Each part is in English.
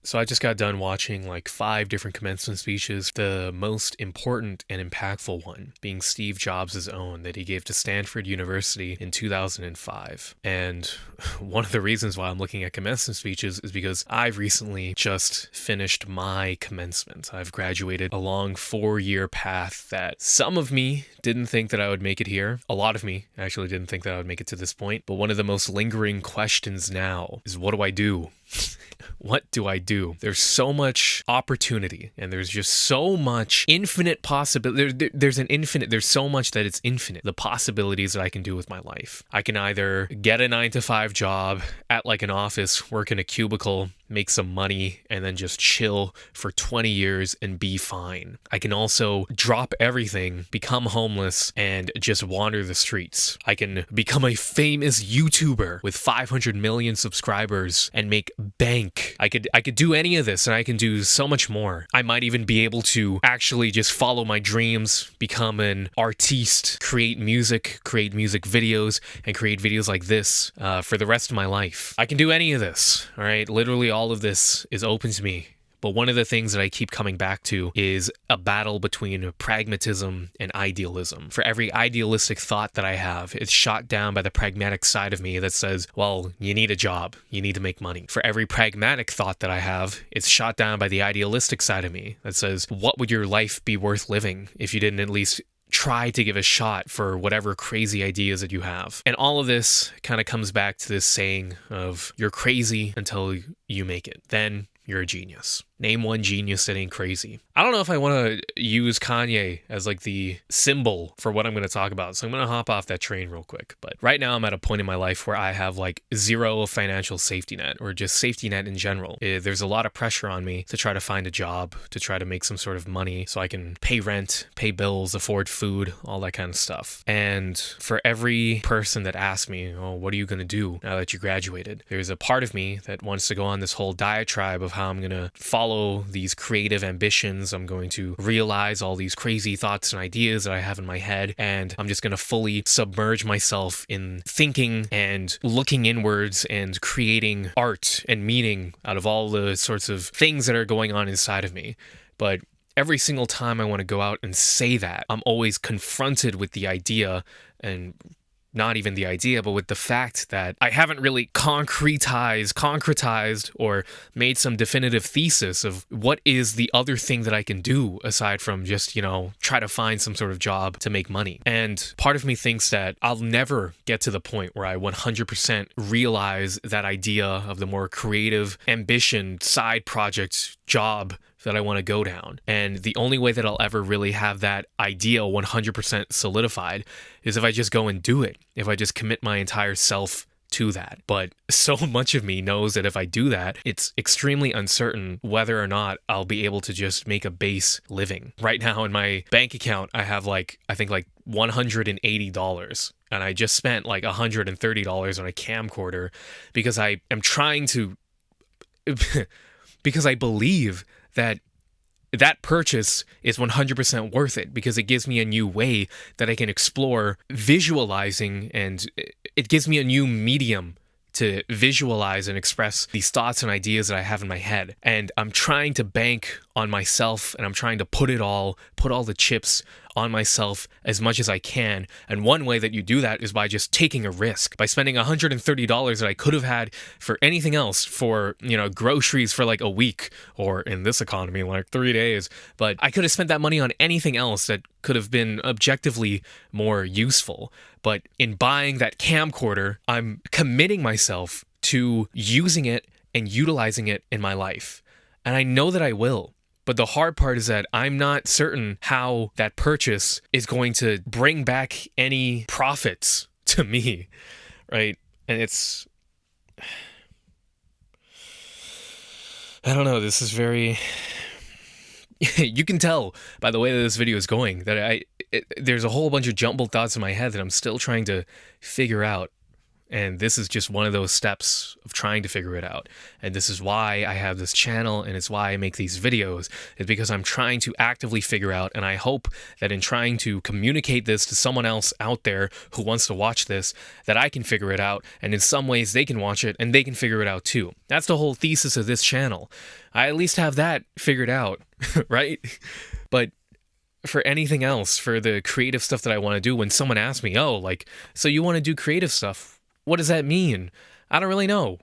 So I just got done watching like 5 different commencement speeches, the most important and impactful one being Steve Jobs' own that he gave to Stanford University in 2005. And one of the reasons why I'm looking at commencement speeches is because I've recently just finished my commencement. I've graduated a long 4-year path that some of me didn't think that I would make it here. A lot of me actually didn't think that I would make it to this point. But one of the most lingering questions now is, what do I do? What do I do? There's so much opportunity and there's just so much infinite possibility. There's so much that it's infinite. The possibilities that I can do with my life. I can either get a 9-to-5 job at like an office, work in a cubicle, make some money, and then just chill for 20 years and be fine. I can also drop everything, become homeless, and just wander the streets. I can become a famous YouTuber with 500 million subscribers and make bank. I could do any of this, and I can do so much more. I might even be able to actually just follow my dreams, become an artiste, create music videos, and create videos like this for the rest of my life. I can do any of this, all right? Literally all of this is open to me. But one of the things that I keep coming back to is a battle between pragmatism and idealism. For every idealistic thought that I have, it's shot down by the pragmatic side of me that says, well, you need a job, you need to make money. For every pragmatic thought that I have, it's shot down by the idealistic side of me that says, what would your life be worth living if you didn't at least try to give a shot for whatever crazy ideas that you have? And all of this kind of comes back to this saying of, you're crazy until you make it. Then you're a genius. Name one genius that ain't crazy. I don't know if I want to use Kanye as like the symbol for what I'm going to talk about, so I'm going to hop off that train real quick. But right now I'm at a point in my life where I have like zero financial safety net, or just safety net in general. There's a lot of pressure on me to try to find a job, to try to make some sort of money so I can pay rent, pay bills, afford food, all that kind of stuff. And for every person that asks me, oh, what are you going to do now that you graduated? There's a part of me that wants to go on this whole diatribe of how I'm going to follow these creative ambitions. I'm going to realize all these crazy thoughts and ideas that I have in my head, and I'm just going to fully submerge myself in thinking and looking inwards and creating art and meaning out of all the sorts of things that are going on inside of me. But every single time I want to go out and say that, I'm always confronted with the idea, and not even the idea, but with the fact that I haven't really concretized or made some definitive thesis of what is the other thing that I can do aside from just, try to find some sort of job to make money. And part of me thinks that I'll never get to the point where I 100% realize that idea of the more creative ambition, side project, job that I want to go down. And the only way that I'll ever really have that idea 100% solidified is if I just go and do it, if I just commit my entire self to that. But so much of me knows that if I do that, it's extremely uncertain whether or not I'll be able to just make a base living. Right now in my bank account, I have I think $180. And I just spent like $130 on a camcorder because I am trying to, because I believe that purchase is 100% worth it, because it gives me a new way that I can explore visualizing, and it gives me a new medium to visualize and express these thoughts and ideas that I have in my head. And I'm trying to bank on myself, and I'm trying to put all the chips on myself as much as I can. And one way that you do that is by just taking a risk, by spending $130 that I could have had for anything else, for, groceries for like a week, or in this economy, like 3 days. But I could have spent that money on anything else that could have been objectively more useful. But in buying that camcorder, I'm committing myself to using it and utilizing it in my life. And I know that I will. But the hard part is that I'm not certain how that purchase is going to bring back any profits to me, right? And it's, I don't know, this is very, you can tell by the way that this video is going that there's a whole bunch of jumbled thoughts in my head that I'm still trying to figure out And this is just one of those steps of trying to figure it out. And this is why I have this channel, and it's why I make these videos, is because I'm trying to actively figure out, and I hope that in trying to communicate this to someone else out there who wants to watch this, that I can figure it out, and in some ways they can watch it and they can figure it out too. That's the whole thesis of this channel. I at least have that figured out, right? But for anything else, for the creative stuff that I want to do, when someone asks me, oh, like, so you want to do creative stuff? What does that mean? I don't really know.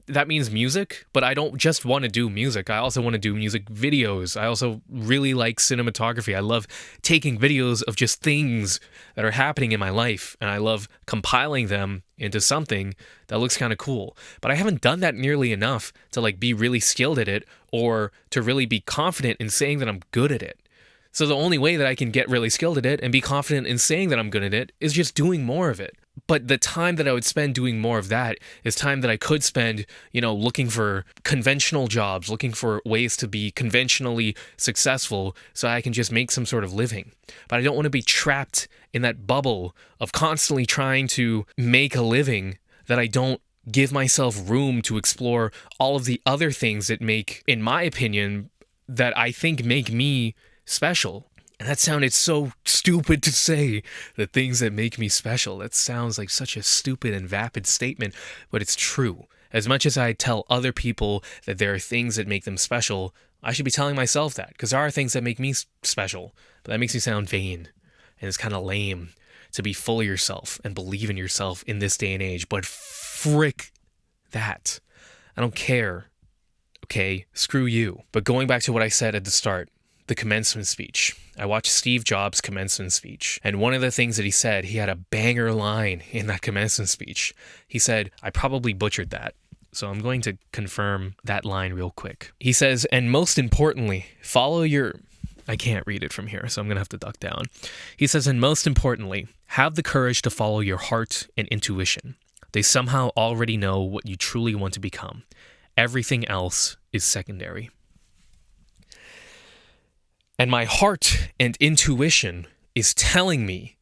That means music, but I don't just want to do music. I also want to do music videos. I also really like cinematography. I love taking videos of just things that are happening in my life, and I love compiling them into something that looks kind of cool. But I haven't done that nearly enough to like be really skilled at it, or to really be confident in saying that I'm good at it. So the only way that I can get really skilled at it and be confident in saying that I'm good at it is just doing more of it. But the time that I would spend doing more of that is time that I could spend, looking for conventional jobs, looking for ways to be conventionally successful so I can just make some sort of living. But I don't want to be trapped in that bubble of constantly trying to make a living that I don't give myself room to explore all of the other things that make, in my opinion, that I think make me special. And that sounded so stupid to say, the things that make me special. That sounds like such a stupid and vapid statement, but it's true. As much as I tell other people that there are things that make them special, I should be telling myself that, because there are things that make me special. But that makes me sound vain, and it's kind of lame to be full of yourself and believe in yourself in this day and age. But frick that. I don't care. Okay, screw you. But going back to what I said at the start, the commencement speech. I watched Steve Jobs' commencement speech, and one of the things that he said, he had a banger line in that commencement speech. He said, I probably butchered that, so I'm going to confirm that line real quick. He says, and most importantly, follow your... I can't read it from here, so I'm going to have to duck down. He says, and most importantly, have the courage to follow your heart and intuition. They somehow already know what you truly want to become. Everything else is secondary. And my heart and intuition is telling me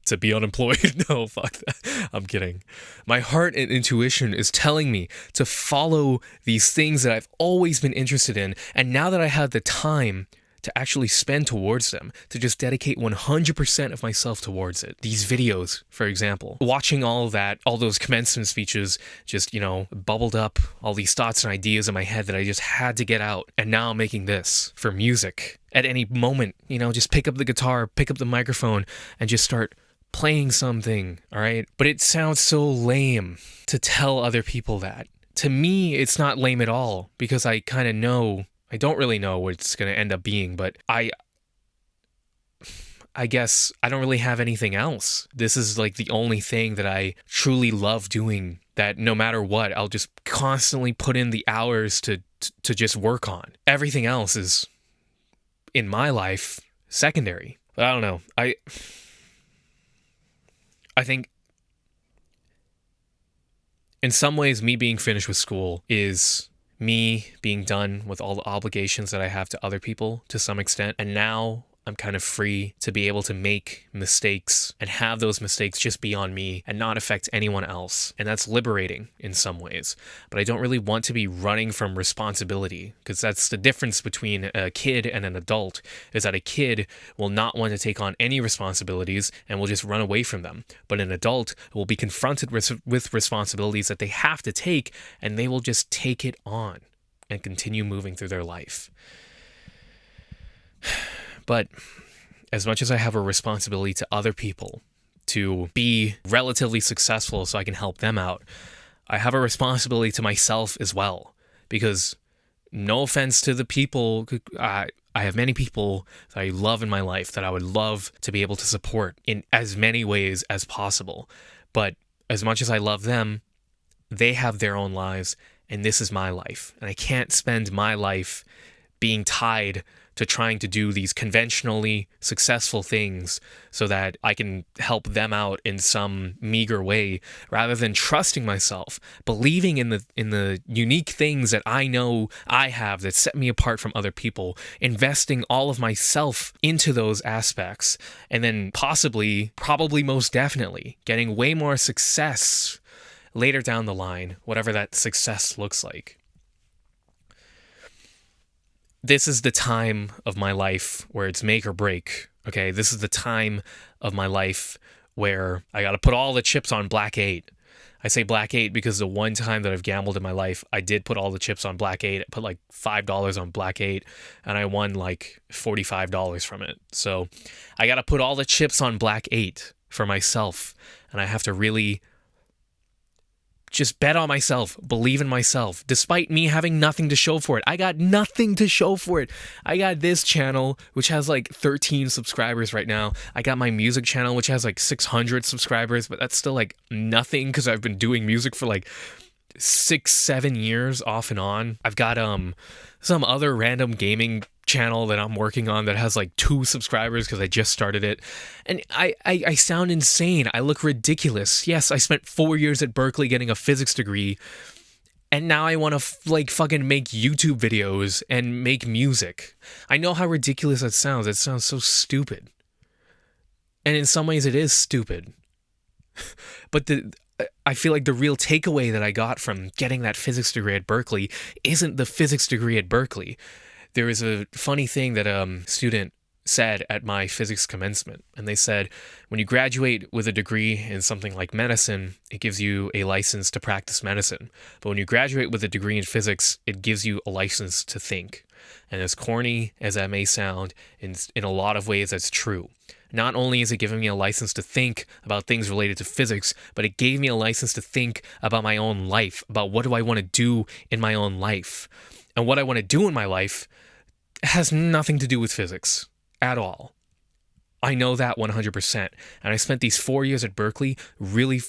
to be unemployed. No, fuck that. I'm kidding. My heart and intuition is telling me to follow these things that I've always been interested in. And now that I have the time to actually spend towards them, to just dedicate 100% of myself towards it. These videos, for example, watching all of that, all those commencement speeches, just, bubbled up all these thoughts and ideas in my head that I just had to get out. And now I'm making this for music. At any moment, just pick up the guitar, pick up the microphone, and just start playing something, all right? But it sounds so lame to tell other people that. To me, it's not lame at all, because I kind of know... I don't really know what it's going to end up being, but I guess I don't really have anything else. This is like the only thing that I truly love doing, that no matter what, I'll just constantly put in the hours to just work on. Everything else is, in my life, secondary. But I don't know. I think in some ways, me being finished with school is me being done with all the obligations that I have to other people to some extent. And now I'm kind of free to be able to make mistakes and have those mistakes just be on me and not affect anyone else. And that's liberating in some ways. But I don't really want to be running from responsibility, because that's the difference between a kid and an adult, is that a kid will not want to take on any responsibilities and will just run away from them. But an adult will be confronted with responsibilities that they have to take, and they will just take it on and continue moving through their life. But as much as I have a responsibility to other people to be relatively successful so I can help them out, I have a responsibility to myself as well. Because no offense to the people, I have many people that I love in my life that I would love to be able to support in as many ways as possible. But as much as I love them, they have their own lives, and this is my life. And I can't spend my life being tied to trying to do these conventionally successful things so that I can help them out in some meager way, rather than trusting myself, believing in the unique things that I know I have that set me apart from other people, investing all of myself into those aspects, and then probably most definitely, getting way more success later down the line, whatever that success looks like. This is the time of my life where it's make or break, okay? This is the time of my life where I got to put all the chips on Black 8. I say Black 8 because the one time that I've gambled in my life, I did put all the chips on Black 8. I put like $5 on Black 8, and I won like $45 from it. So I got to put all the chips on Black 8 for myself, and I have to really just bet on myself, believe in myself, despite me having nothing to show for it. I got nothing to show for it. I got this channel, which has like 13 subscribers right now. I got my music channel, which has like 600 subscribers, but that's still like nothing because I've been doing music for like 6-7 years off and on. I've got some other random gaming channel that I'm working on that has like 2 subscribers because I just started it, and I sound insane. I look ridiculous. Yes, I spent 4 years at Berkeley getting a physics degree, and now I want to fucking make YouTube videos and make music. I know how ridiculous that sounds. It sounds so stupid, and in some ways it is stupid. But I feel like the real takeaway that I got from getting that physics degree at Berkeley isn't the physics degree at Berkeley. There was a funny thing that a student said at my physics commencement, and they said, when you graduate with a degree in something like medicine, it gives you a license to practice medicine. But when you graduate with a degree in physics, it gives you a license to think. And as corny as that may sound, in a lot of ways that's true. Not only is it giving me a license to think about things related to physics, but it gave me a license to think about my own life, about what do I want to do in my own life. And what I want to do in my life has nothing to do with physics at all. I know that 100%. And I spent these 4 years at Berkeley really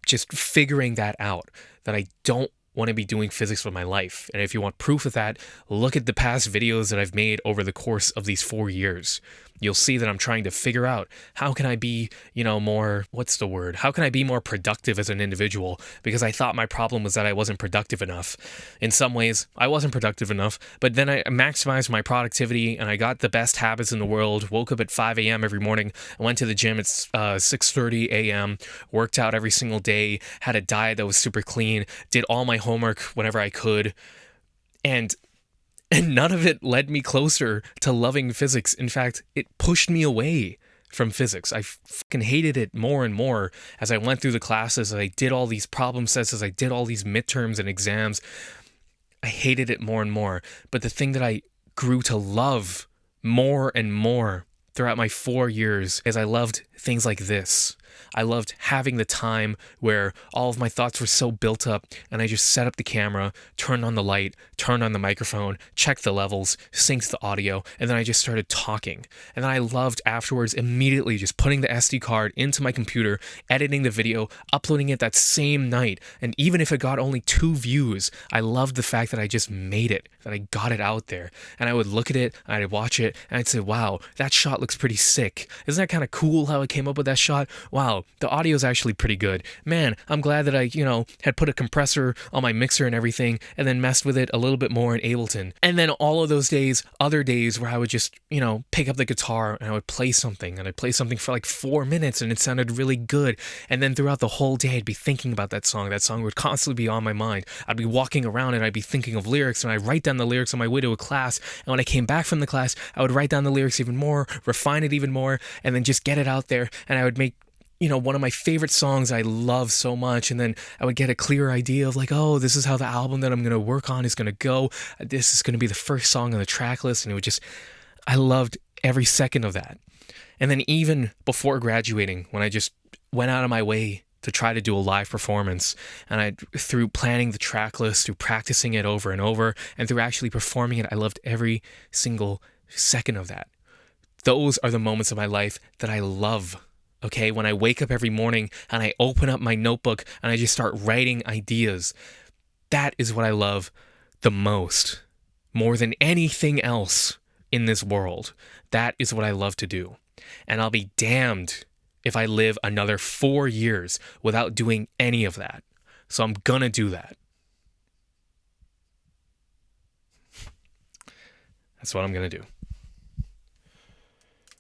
just figuring that out, that I don't want to be doing physics with my life. And if you want proof of that, look at the past videos that I've made over the course of these 4 years. You'll see that I'm trying to figure out how can I be, how can I be more productive as an individual? Because I thought my problem was that I wasn't productive enough. In some ways, I wasn't productive enough, but then I maximized my productivity and I got the best habits in the world, woke up at 5 a.m. every morning, I went to the gym at 6:30 a.m., worked out every single day, had a diet that was super clean, did all my homework whenever I could, and none of it led me closer to loving physics. In fact, it pushed me away from physics. I fucking hated it more and more as I went through the classes, as I did all these problem sets, as I did all these midterms and exams. I hated it more and more. But the thing that I grew to love more and more throughout my 4 years is I loved things like this. I loved having the time where all of my thoughts were so built up and I just set up the camera, turned on the light, turned on the microphone, checked the levels, synced the audio, and then I just started talking. And then I loved afterwards immediately just putting the SD card into my computer, editing the video, uploading it that same night. And even if it got only 2 views, I loved the fact that I just made it, that I got it out there. And I would look at it, and I'd watch it, and I'd say, wow, that shot looks pretty sick. Isn't that kind of cool how I came up with that shot? Wow, the audio is actually pretty good. Man, I'm glad that I, had put a compressor on my mixer and everything and then messed with it a little bit more in Ableton. And then all of those days, other days where I would just, pick up the guitar and I would play something and I'd play something for like 4 minutes and it sounded really good. And then throughout the whole day, I'd be thinking about that song. That song would constantly be on my mind. I'd be walking around and I'd be thinking of lyrics and I'd write down the lyrics on my way to a class. And when I came back from the class, I would write down the lyrics even more, refine it even more, and then just get it out there. And I would make one of my favorite songs I love so much, and then I would get a clear idea of like, oh, this is how the album that I'm going to work on is going to go. This is going to be the first song on the track list, and I loved every second of that. And then even before graduating, when I just went out of my way to try to do a live performance, and through planning the track list, through practicing it over and over, and through actually performing it, I loved every single second of that. Those are the moments of my life that I love. Okay, when I wake up every morning and I open up my notebook and I just start writing ideas, that is what I love the most, more than anything else in this world. That is what I love to do. And I'll be damned if I live another 4 years without doing any of that. So I'm gonna do that. That's what I'm gonna do.